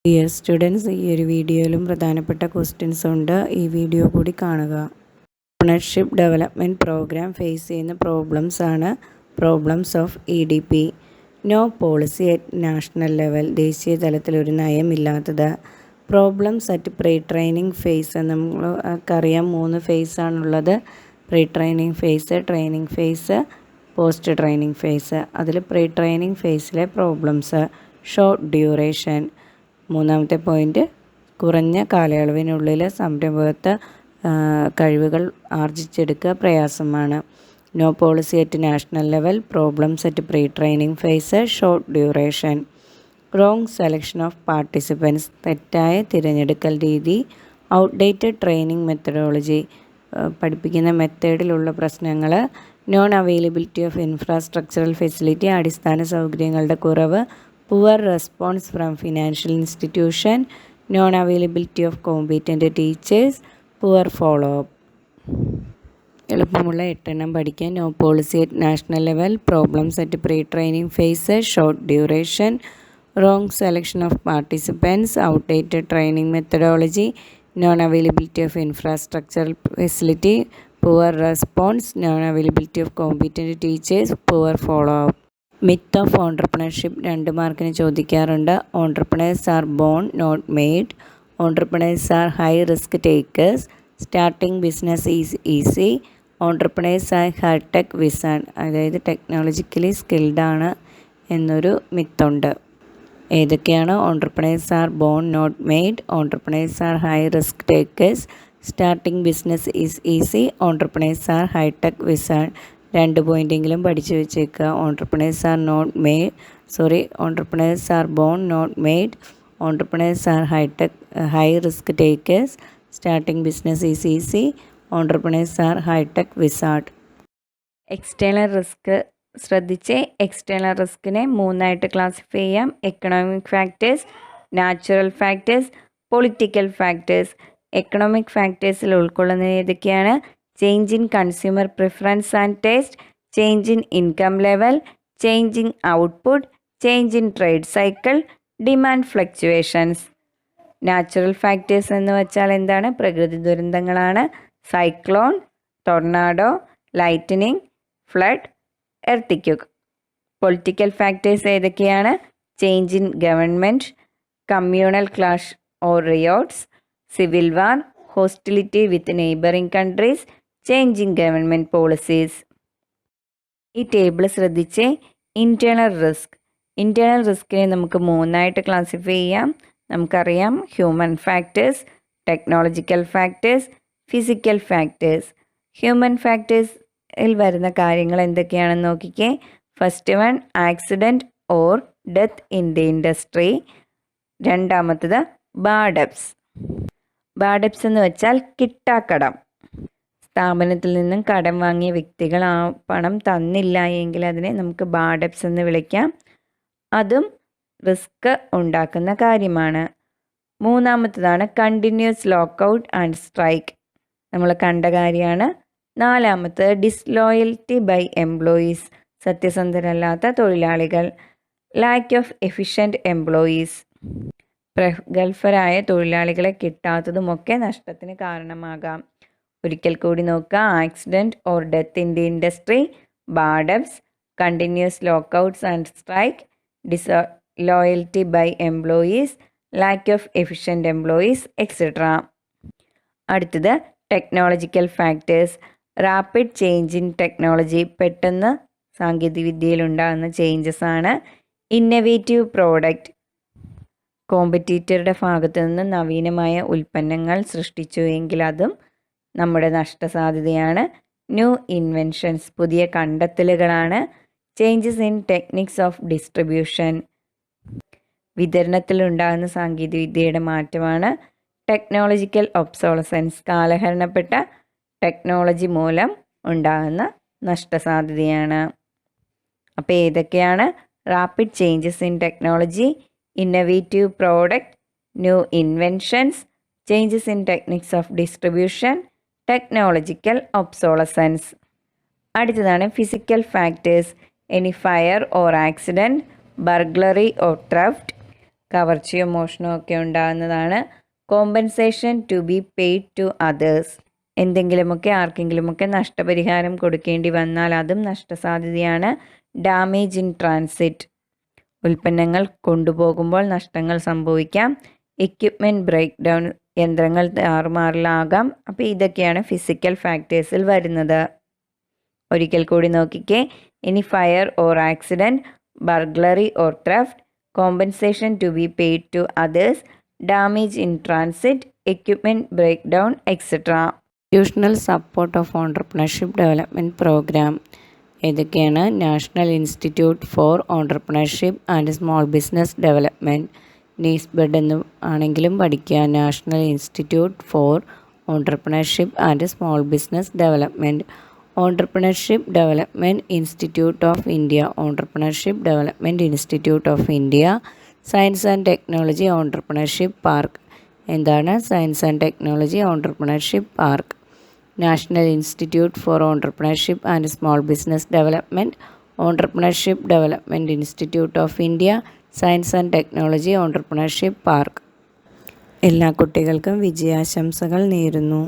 Dear students, ഈ ഒരു വീഡിയോയിലും പ്രധാനപ്പെട്ട ക്വസ്റ്റ്യൻസ് ഉണ്ട്. ഈ വീഡിയോ കൂടി കാണുക. ഓണർഷിപ്പ് ഡെവലപ്മെൻറ്റ് പ്രോഗ്രാം ഫേസ് ചെയ്യുന്ന പ്രോബ്ലംസ് ആണ് problems of EDP. No policy at national level, ദേശീയ തലത്തിൽ ഒരു നയമില്ലാത്തത്. Problems at pre training phase, നമുക്കറിയാം 3 ഫേസാണുള്ളത്. Pre training phase, training phase, post training phase. അതിൽ പ്രീ ട്രെയിനിങ് ഫേസിലെ പ്രോബ്ലംസ്: ഷോർട്ട് ഡ്യൂറേഷൻ. മൂന്നാമത്തെ പോയിൻ്റ്, കുറഞ്ഞ കാലയളവിനുള്ളിൽ സംരംഭകത്വ കഴിവുകൾ ആർജിച്ചെടുക്കുക പ്രയാസമാണ്. No policy at national level, problems at pre training phase, short duration. Wrong selection of participants, തെറ്റായ തിരഞ്ഞെടുക്കൽ രീതി. ഔട്ട്ഡേറ്റഡ് ട്രെയിനിങ് മെത്തഡോളജി, പഠിപ്പിക്കുന്ന മെത്തേഡിലുള്ള പ്രശ്നങ്ങൾ. Non availability of infrastructural facility, അടിസ്ഥാന സൗകര്യങ്ങളുടെ കുറവ്. Poor response from financial institution. Non availability of competent teachers. Poor follow up. എളുപ്പമുള്ള 8 പഠിക്കാൻ. No policy at national level, problems at pre training phase, short duration. Wrong selection of participants, outdated training methodology. Non availability of infrastructural facility, poor response. Non availability of competent teachers, poor follow up. Myth of entrepreneurship 2 മാർക്കിന് ചോദിക്കാറുണ്ട്. Entrepreneurs are born not made. Entrepreneurs are high risk takers. Starting business is easy. Entrepreneurs are hi-tech vision, അതായത് technologically സ്കിൽഡാണ് എന്നൊരു മിത്തുണ്ട്. ഏതൊക്കെയാണ്? Entrepreneurs are born not made, entrepreneurs are high risk takers, starting business is easy, entrepreneurs are hi-tech vision. 2 പോയിൻ്റെങ്കിലും പഠിച്ചു വെച്ചേക്കുക. Entrepreneurs are born not made, entrepreneurs are high risk takers, starting business is easy, entrepreneurs are hi-tech wizard. External risk ശ്രദ്ധിച്ച്. External റിസ്കിനെ 3ആയിട്ട് classify ചെയ്യാം. Economic factors, natural factors, political factors. Economic ഫാക്ടേഴ്സിൽ ഉൾക്കൊള്ളുന്നത് ഏതൊക്കെയാണ്? Change in consumer preference and taste, change in income level, change in output, change in trade cycle, demand fluctuations. Natural factors എന്ന് വെച്ചാൽ എന്താണ്? പ്രകൃതി ദുരന്തങ്ങളാണ്. Cyclone, tornado, lightning, flood, earthquake. Political factors ഏതൊക്കെയാണ്? Change in government, communal clash or riots, civil war, hostility with neighbouring countries, change in government policies. ഈ table ശ്രദ്ധിച്ച്. Internal risk. Internal റിസ്കിനെ നമുക്ക് 3ആയിട്ട് ക്ലാസിഫൈ ചെയ്യാം. നമുക്കറിയാം human factors, technological factors, physical factors. Human ഫാക്ടേഴ്സിൽ വരുന്ന കാര്യങ്ങൾ എന്തൊക്കെയാണെന്ന് നോക്കിക്കേ. First one, accident or death in the industry. രണ്ടാമത്തത് ബാഡപ്സ്. ബാഡപ്സ് എന്ന് വെച്ചാൽ കിട്ടാക്കടം. സ്ഥാപനത്തിൽ നിന്നും കടം വാങ്ങിയ വ്യക്തികൾ ആ പണം തന്നില്ല എങ്കിൽ അതിനെ നമുക്ക് ബാഡപ്സ് എന്ന് വിളിക്കാം. അതും റിസ്ക് ഉണ്ടാക്കുന്ന കാര്യമാണ്. മൂന്നാമത്തതാണ് കണ്ടിന്യൂസ് ലോക്കൗട്ട് ആൻഡ് സ്ട്രൈക്ക്. നമ്മൾ കണ്ട കാര്യമാണ്. നാലാമത്തത് ഡിസ്ലോയൽറ്റി ബൈ എംപ്ലോയീസ്, സത്യസന്ധരല്ലാത്ത തൊഴിലാളികൾ. ലാക്ക് ഓഫ് എഫിഷ്യൻറ്റ് എംപ്ലോയീസ്, പ്രഗത്ഭരായ തൊഴിലാളികളെ കിട്ടാത്തതുമൊക്കെ നഷ്ടത്തിന് കാരണമാകാം. ഒരിക്കൽ കൂടി നോക്കുക. Accident or death in the industry, ബാഡപ്സ്, continuous lockouts and strike, disloyalty by employees, lack of efficient employees, etcetera. അടുത്തത് technological factors. Rapid change in technology, പെട്ടെന്ന് സാങ്കേതികവിദ്യയിൽ ഉണ്ടാകുന്ന ചേഞ്ചസ് ആണ്. ഇന്നവേറ്റീവ് പ്രോഡക്റ്റ്, കോമ്പറ്റീറ്ററുടെ ഭാഗത്തു നിന്ന് നവീനമായ ഉൽപ്പന്നങ്ങൾ സൃഷ്ടിച്ചു എങ്കിൽ അതും നമ്മുടെ നഷ്ടസാധ്യതയാണ്. ന്യൂ ഇൻവെൻഷൻസ്, പുതിയ കണ്ടെത്തലുകളാണ്. Changes in techniques of distribution, വിതരണത്തിലുണ്ടാകുന്ന സാങ്കേതികവിദ്യയുടെ മാറ്റമാണ്. ടെക്നോളജിക്കൽ ഒബ്സോളസൻസ്, കാലഹരണപ്പെട്ട ടെക്നോളജി മൂലം ഉണ്ടാകുന്ന നഷ്ടസാധ്യതയാണ്. അപ്പോൾ ഏതൊക്കെയാണ്? Rapid changes in technology, innovative product, new inventions, changes in techniques of distribution, technological obsolescence. അടുത്തതാണ് physical factors. Any fire or accident, burglary or theft, കവർച്ചയോ മോഷണമോ ഒക്കെ ഉണ്ടാകുന്നതാണ്. Compensation to be paid to others, എന്തെങ്കിലുമൊക്കെ ആർക്കെങ്കിലുമൊക്കെ നഷ്ടപരിഹാരം കൊടുക്കേണ്ടി വന്നാൽ അതും നഷ്ടസാധ്യതയാണ്. ഡാമേജ് ഇൻ ട്രാൻസിറ്റ്, ഉൽപ്പന്നങ്ങൾ കൊണ്ടുപോകുമ്പോൾ നഷ്ടങ്ങൾ സംഭവിക്കാം. എക്യുപ്മെൻറ്റ് ബ്രേക്ക് ഡൗൺ, യന്ത്രങ്ങൾ താറുമാറിലാകാം. അപ്പോൾ ഇതൊക്കെയാണ് ഫിസിക്കൽ ഫാക്ടേഴ്സിൽ വരുന്നത്. ഒരിക്കൽ കൂടി നോക്കിക്കേ. Any fire or accident, burglary or theft, compensation to be paid to others, damage in transit, equipment break down etcetera. Institutional support of entrepreneurship development programme ഏതൊക്കെയാണ്? National institute for entrepreneurship and small business development, NIESBUD എന്ന് ആണെങ്കിലും പഠിക്കുക. National institute for entrepreneurship and small business development, entrepreneurship development institute of India, entrepreneurship development institute of India. Science and technology entrepreneurship park, എന്താണ് science and technology entrepreneurship park. National institute for entrepreneurship and small business development, entrepreneurship development institute of India, science and technology entrepreneurship park. എല്ലാ കുട്ടികൾക്കും വിജയാശംസകൾ നേരുന്നു.